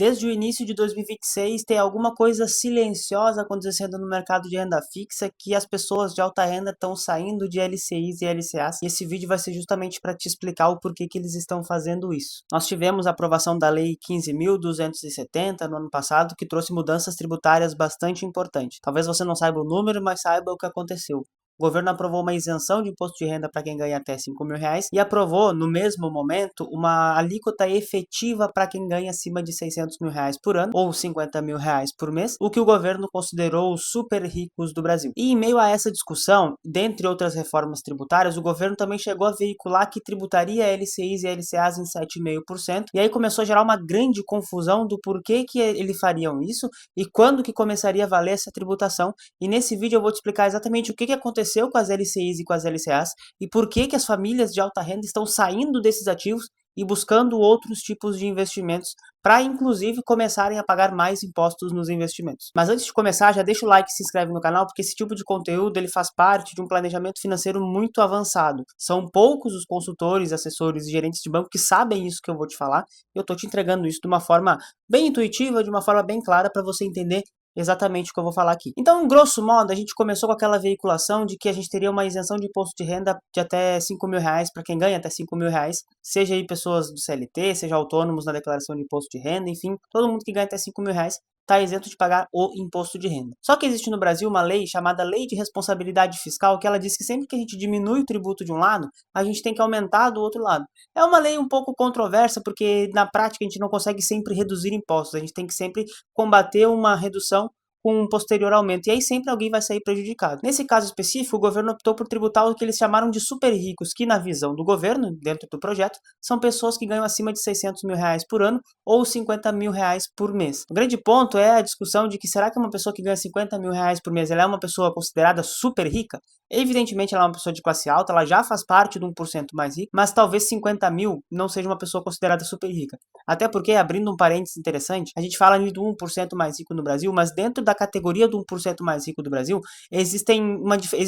desde o início de 2026 tem alguma coisa silenciosa acontecendo no mercado de renda fixa que as pessoas de alta renda estão saindo de LCIs e LCAs, e esse vídeo vai ser justamente para te explicar o porquê que eles estão fazendo isso. Nós tivemos a aprovação da Lei 15.270 no ano passado, que trouxe mudanças tributárias bastante importantes. Talvez você não saiba o número, mas saiba o que aconteceu. O governo aprovou uma isenção de imposto de renda para quem ganha até R$ 5.000 e aprovou, no mesmo momento, uma alíquota efetiva para quem ganha acima de R$ 600.000 por ano, ou R$ 50.000 por mês, o que o governo considerou os super ricos do Brasil. E em meio a essa discussão, dentre outras reformas tributárias, o governo também chegou a veicular que tributaria LCIs e LCAs em 7,5%, e aí começou a gerar uma grande confusão do porquê que eles fariam isso e quando que começaria a valer essa tributação. E nesse vídeo eu vou te explicar exatamente o que aconteceu com as LCIs e com as LCAs e por que as famílias de alta renda estão saindo desses ativos e buscando outros tipos de investimentos para, inclusive, começarem a pagar mais impostos nos investimentos. Mas antes de começar, já deixa o like e se inscreve no canal, porque esse tipo de conteúdo ele faz parte de um planejamento financeiro muito avançado. São poucos os consultores, assessores e gerentes de banco que sabem isso que eu vou te falar. Eu estou te entregando isso de uma forma bem intuitiva, de uma forma bem clara para você entender exatamente o que eu vou falar aqui. Então, grosso modo, a gente começou com aquela veiculação de que a gente teria uma isenção de imposto de renda de até R$ 5.000 para quem ganha até R$ 5.000, seja aí pessoas do CLT, seja autônomos na declaração de imposto de renda, enfim, todo mundo que ganha até R$ 5.000 está isento de pagar o imposto de renda. Só que existe no Brasil uma lei chamada Lei de Responsabilidade Fiscal, que ela diz que sempre que a gente diminui o tributo de um lado, a gente tem que aumentar do outro lado. É uma lei um pouco controversa, porque na prática a gente não consegue sempre reduzir impostos, a gente tem que sempre combater uma redução com um posterior aumento, e aí sempre alguém vai sair prejudicado. Nesse caso específico, o governo optou por tributar o que eles chamaram de super ricos, que na visão do governo, dentro do projeto, são pessoas que ganham acima de R$ 600.000 por ano ou R$ 50.000 por mês. O grande ponto é a discussão de que será que uma pessoa que ganha R$ 50.000 por mês, ela é uma pessoa considerada super rica? Evidentemente ela é uma pessoa de classe alta, ela já faz parte do 1% mais rico, mas talvez 50 mil não seja uma pessoa considerada super rica. Até porque, abrindo um parênteses interessante, a gente fala ali do 1% mais rico no Brasil, mas dentro da categoria do 1% mais rico do Brasil, existe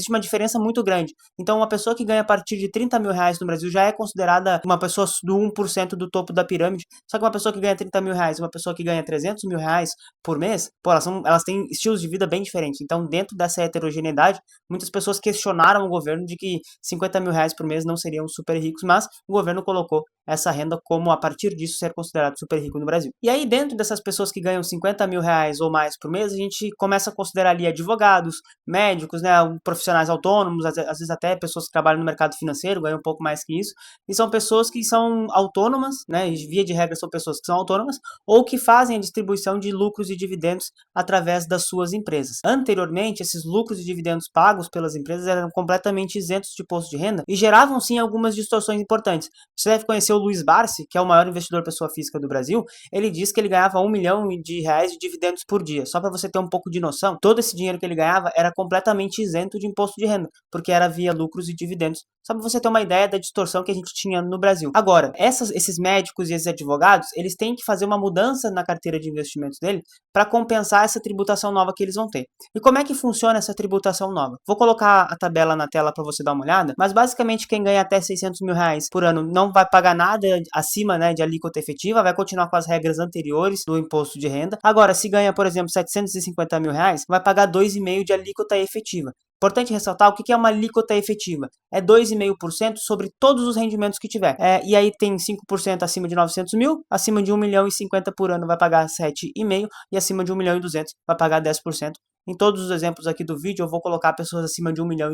uma diferença muito grande. Então, uma pessoa que ganha a partir de R$ 30.000 no Brasil já é considerada uma pessoa do 1% do topo da pirâmide. Só que uma pessoa que ganha R$ 30.000 e uma pessoa que ganha R$ 300.000 por mês, pô, elas têm estilos de vida bem diferentes. Então, dentro dessa heterogeneidade, muitas pessoas questionaram o governo de que R$ 50.000 por mês não seriam super ricos, mas o governo colocou essa renda como, a partir disso, ser considerado super rico no Brasil. E aí, dentro dessas pessoas que ganham R$ 50.000 ou mais por mês, a gente começa a considerar ali advogados, médicos, né, profissionais autônomos, às vezes até pessoas que trabalham no mercado financeiro, ganham um pouco mais que isso, e são pessoas que são autônomas, né, e via de regra são pessoas que são autônomas, ou que fazem a distribuição de lucros e dividendos através das suas empresas. Anteriormente, esses lucros e dividendos pagos pelas empresas eram completamente isentos de imposto de renda e geravam, sim, algumas distorções importantes. Você deve conhecer o Luiz Barsi, que é o maior investidor pessoa física do Brasil. Ele diz que ele ganhava R$ 1 milhão de dividendos por dia. Só para você ter um pouco de noção, todo esse dinheiro que ele ganhava era completamente isento de imposto de renda, porque era via lucros e dividendos. Só para você ter uma ideia da distorção que a gente tinha no Brasil. Agora, esses médicos e esses advogados, eles têm que fazer uma mudança na carteira de investimentos dele para compensar essa tributação nova que eles vão ter. E como é que funciona essa tributação nova? Vou colocar a tabela na tela para você dar uma olhada, mas basicamente quem ganha até R$ 600.000 por ano não vai pagar nada acima, né, de alíquota efetiva, vai continuar com as regras anteriores do imposto de renda. Agora, se ganha, por exemplo, R$ 750.000, vai pagar 2,5% de alíquota efetiva. Importante ressaltar o que é uma alíquota efetiva. É 2,5% sobre todos os rendimentos que tiver. E aí tem 5% acima de 900 mil, acima de 1,50 milhão por ano vai pagar 7,5% e acima de 1,2 milhão vai pagar 10%. Em todos os exemplos aqui do vídeo, eu vou colocar pessoas acima de 1,2 milhão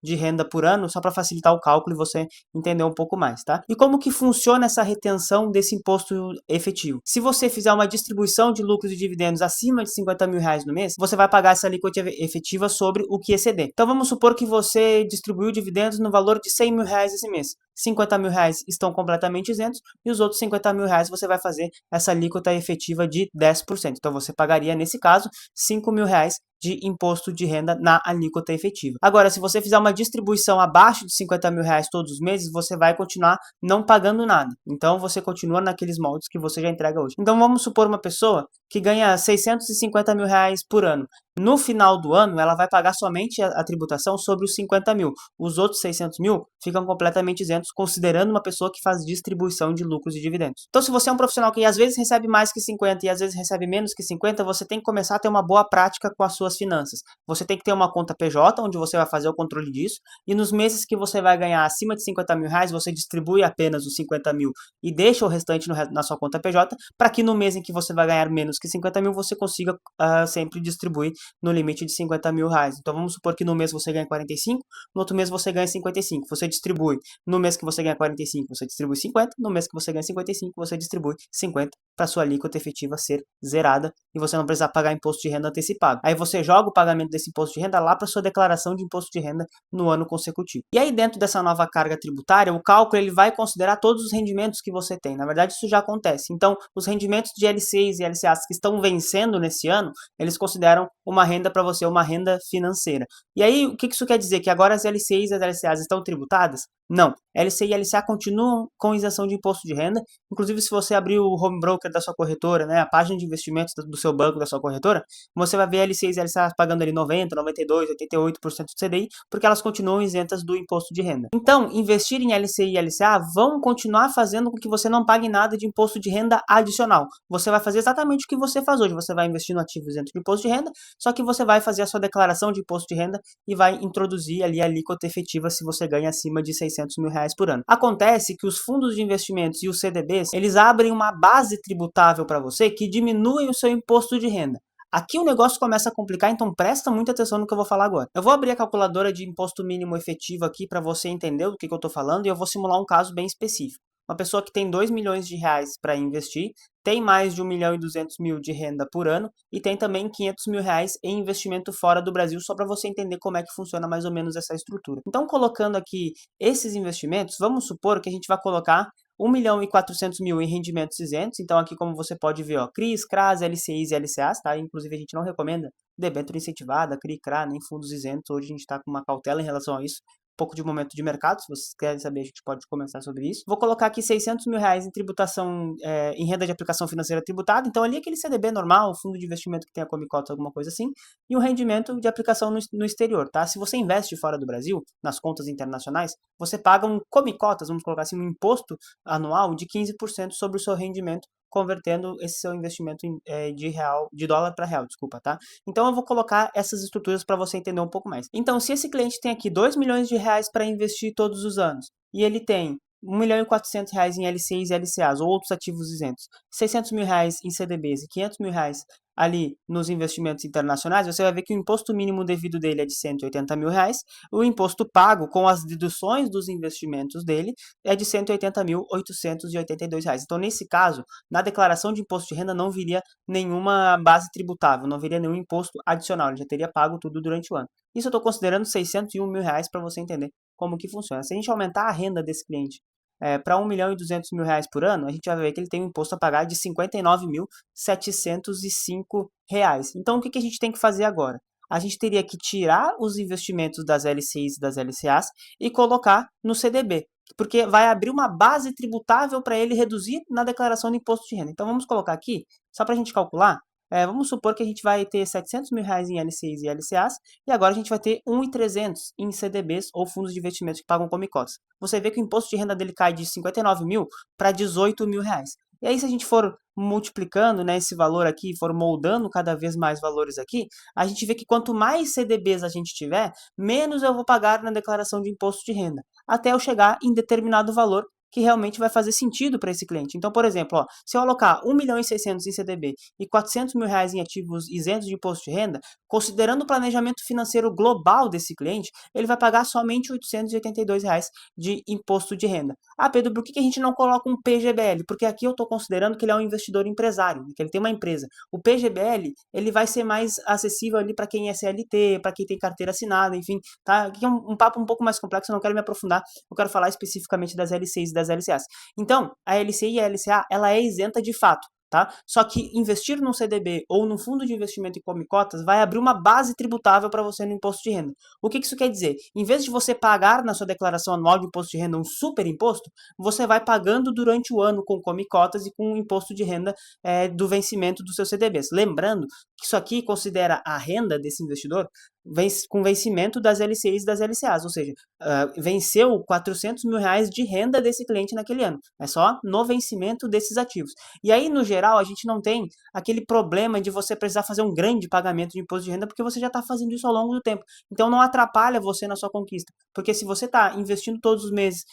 de renda por ano, só para facilitar o cálculo e você entender um pouco mais, tá? E como que funciona essa retenção desse imposto efetivo? Se você fizer uma distribuição de lucros e dividendos acima de R$ 50.000 no mês, você vai pagar essa alíquota efetiva sobre o que exceder. Então vamos supor que você distribuiu dividendos no valor de R$ 100.000 esse mês. R$ 50.000 estão completamente isentos e os outros R$ 50.000 você vai fazer essa alíquota efetiva de 10%. Então você pagaria, nesse caso, R$ 5.000 de imposto de renda na alíquota efetiva. Agora, se você fizer uma distribuição abaixo de 50 mil reais todos os meses, você vai continuar não pagando nada. Então, você continua naqueles moldes que você já entrega hoje. Então, vamos supor uma pessoa que ganha 650 mil reais por ano. No final do ano, ela vai pagar somente a tributação sobre os 50 mil. Os outros 600 mil ficam completamente isentos, considerando uma pessoa que faz distribuição de lucros e dividendos. Então, se você é um profissional que às vezes recebe mais que 50 e às vezes recebe menos que 50, você tem que começar a ter uma boa prática com as suas finanças. Você tem que ter uma conta PJ, onde você vai fazer o controle disso, e nos meses que você vai ganhar acima de 50 mil reais, você distribui apenas os 50 mil e deixa o restante na sua conta PJ, para que no mês em que você vai ganhar menos que 50 mil, você consiga sempre distribuir no limite de 50 mil reais. Então vamos supor que no mês você ganha 45, no outro mês você ganha 55. Você distribui, no mês que você ganha 45, você distribui 50, no mês que você ganha 55, você distribui 50 para sua alíquota efetiva ser zerada e você não precisar pagar imposto de renda antecipado. Aí você joga o pagamento desse imposto de renda lá para sua declaração de imposto de renda no ano consecutivo. E aí dentro dessa nova carga tributária, o cálculo ele vai considerar todos os rendimentos que você tem. Na verdade, isso já acontece. Então, os rendimentos de LCs e LCAs que estão vencendo nesse ano, eles consideram uma renda para você, uma renda financeira. E aí, o que isso quer dizer? Que agora as LCs e as LCAs estão tributadas? Não. LC e LCA continuam com isenção de imposto de renda. Inclusive, se você abrir o home broker da sua corretora, né, a página de investimentos do seu banco, da sua corretora, você vai ver LCs e LCAs pagando ali 90, 92, 88% do CDI, porque elas continuam isentas do imposto de renda. Então, investir em LC e LCA vão continuar fazendo com que você não pague nada de imposto de renda adicional. Você vai fazer exatamente o que você faz hoje. Você vai investir no ativo isento de imposto de renda, só que você vai fazer a sua declaração de imposto de renda e vai introduzir ali a alíquota efetiva se você ganha acima de 600 mil reais por ano. Acontece que os fundos de investimentos e os CDBs, eles abrem uma base tributável para você que diminui o seu imposto de renda. Aqui o negócio começa a complicar, então presta muita atenção no que eu vou falar agora. Eu vou abrir a calculadora de imposto mínimo efetivo aqui para você entender do que eu estou falando e eu vou simular um caso bem específico. Uma pessoa que tem 2 milhões de reais para investir, tem mais de 1 milhão e 200 mil de renda por ano e tem também 500 mil reais em investimento fora do Brasil, só para você entender como é que funciona mais ou menos essa estrutura. Então, colocando aqui esses investimentos, vamos supor que a gente vai colocar 1 milhão e 400 mil em rendimentos isentos. Então, aqui como você pode ver, ó, CRIs, CRAs, LCIs e LCAs, tá? Inclusive, a gente não recomenda debênture incentivada, CRI, CRA, nem fundos isentos. Hoje a gente está com uma cautela em relação a isso. Pouco de momento de mercado, se vocês querem saber, a gente pode conversar sobre isso. Vou colocar aqui 600 mil reais em tributação, em renda de aplicação financeira tributada, então ali aquele CDB normal, fundo de investimento que tem a Comicota, alguma coisa assim, e um rendimento de aplicação no exterior, tá? Se você investe fora do Brasil, nas contas internacionais, você paga um Comicotas, vamos colocar assim, um imposto anual de 15% sobre o seu rendimento, convertendo esse seu investimento de dólar para real, desculpa, tá? Então eu vou colocar essas estruturas para você entender um pouco mais. Então, se esse cliente tem aqui 2 milhões de reais para investir todos os anos, e ele tem 1 milhão e 400 reais em LCIs e LCAs, ou outros ativos isentos, 600 mil reais em CDBs e 500 mil reais ali nos investimentos internacionais, você vai ver que o imposto mínimo devido dele é de 180 mil reais, o imposto pago com as deduções dos investimentos dele é de 180.882 reais. Então, nesse caso, na declaração de imposto de renda não viria nenhuma base tributável, não viria nenhum imposto adicional, ele já teria pago tudo durante o ano. Isso eu estou considerando 601 mil reais para você entender como que funciona. Se a gente aumentar a renda desse cliente para 1 milhão e 200 mil reais por ano, a gente vai ver que ele tem um imposto a pagar de 59.705 reais. Então, o que a gente tem que fazer agora? A gente teria que tirar os investimentos das LCIs e das LCAs e colocar no CDB, porque vai abrir uma base tributável para ele reduzir na declaração de imposto de renda. Então, vamos colocar aqui, só para a gente calcular, vamos supor que a gente vai ter 700 mil reais em LCIs e LCAs, e agora a gente vai ter 1.300 em CDBs ou fundos de investimentos que pagam comicotas. Você vê que o imposto de renda dele cai de 59 mil para 18 mil reais. E aí, se a gente for multiplicando, né, esse valor aqui, for moldando cada vez mais valores aqui, a gente vê que quanto mais CDBs a gente tiver, menos eu vou pagar na declaração de imposto de renda, até eu chegar em determinado valor que realmente vai fazer sentido para esse cliente. Então, por exemplo, ó, se eu alocar 1 milhão e 600 em CDB e 400 mil reais em ativos isentos de imposto de renda, considerando o planejamento financeiro global desse cliente, ele vai pagar somente R$ 882 reais de imposto de renda. Ah, Pedro, por que a gente não coloca um PGBL? Porque aqui eu estou considerando que ele é um investidor empresário, que ele tem uma empresa. O PGBL, ele vai ser mais acessível ali para quem é CLT, para quem tem carteira assinada, enfim, tá? Aqui é um papo um pouco mais complexo, eu não quero me aprofundar, eu quero falar especificamente das LCs e das LCAs. Então, a LCI e a LCA, ela é isenta de fato, tá? Só que investir num CDB ou num fundo de investimento em Come Cotas vai abrir uma base tributável para você no imposto de renda. O que isso quer dizer? Em vez de você pagar na sua declaração anual de imposto de renda um super imposto, você vai pagando durante o ano com Come Cotas e com o imposto de renda do vencimento dos seus CDBs. Lembrando que isso aqui considera a renda desse investidor com vencimento das LCIs e das LCAs, ou seja, venceu 400 mil reais de renda desse cliente naquele ano. É só no vencimento desses ativos. E aí, no geral, a gente não tem aquele problema de você precisar fazer um grande pagamento de imposto de renda, porque você já está fazendo isso ao longo do tempo. Então, não atrapalha você na sua conquista. Porque se você está investindo todos os meses,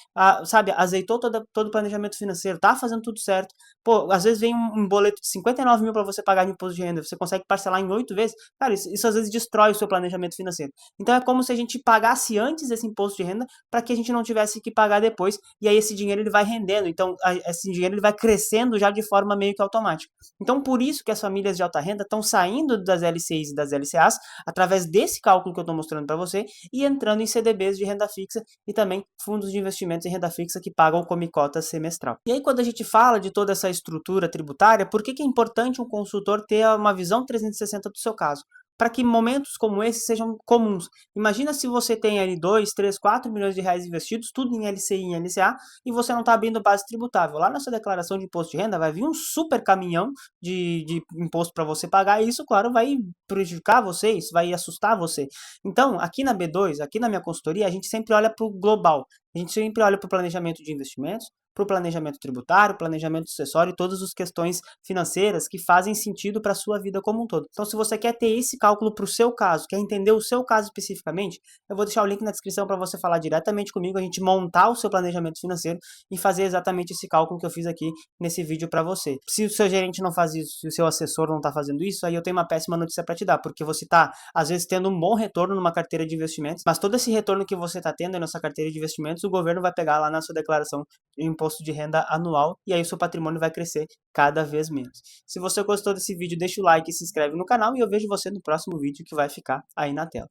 sabe, azeitou todo o planejamento financeiro, está fazendo tudo certo, pô, às vezes vem um boleto de 59 mil para você pagar de imposto de renda, você consegue parcelar em 8 vezes, cara, isso às vezes destrói o seu planejamento financeiro. Então, é como se a gente pagasse antes esse imposto de renda para que a gente não tivesse que pagar depois, e aí esse dinheiro ele vai rendendo, então esse dinheiro ele vai crescendo já de forma meio que automática. Então, por isso que as famílias de alta renda estão saindo das LCIs e das LCAs, através desse cálculo que eu estou mostrando para você, e entrando em CDBs de renda fixa e também fundos de investimentos em renda fixa que pagam come cota semestral. E aí, quando a gente fala de toda essa estrutura tributária, por que é importante um consultor ter uma visão 360 do seu caso? Para que momentos como esse sejam comuns. Imagina se você tem ali 2, 3, 4 milhões de reais investidos, tudo em LCI e em LCA, e você não está abrindo base tributável. Lá na sua declaração de imposto de renda vai vir um super caminhão de imposto para você pagar, e isso, claro, vai prejudicar você, isso vai assustar você. Então, aqui na B2, aqui na minha consultoria, a gente sempre olha para o global. A gente sempre olha para o planejamento de investimentos, para o planejamento tributário, planejamento sucessório e todas as questões financeiras que fazem sentido para a sua vida como um todo. Então, se você quer ter esse cálculo para o seu caso, quer entender o seu caso especificamente, eu vou deixar o link na descrição para você falar diretamente comigo, a gente montar o seu planejamento financeiro e fazer exatamente esse cálculo que eu fiz aqui nesse vídeo para você. Se o seu gerente não faz isso, se o seu assessor não está fazendo isso, aí eu tenho uma péssima notícia para te dar, porque você está, às vezes, tendo um bom retorno numa carteira de investimentos, mas todo esse retorno que você está tendo nessa carteira de investimentos, o governo vai pegar lá na sua declaração de imposto de renda anual, e aí o seu patrimônio vai crescer cada vez menos. Se você gostou desse vídeo, deixa o like e se inscreve no canal, e eu vejo você no próximo vídeo que vai ficar aí na tela.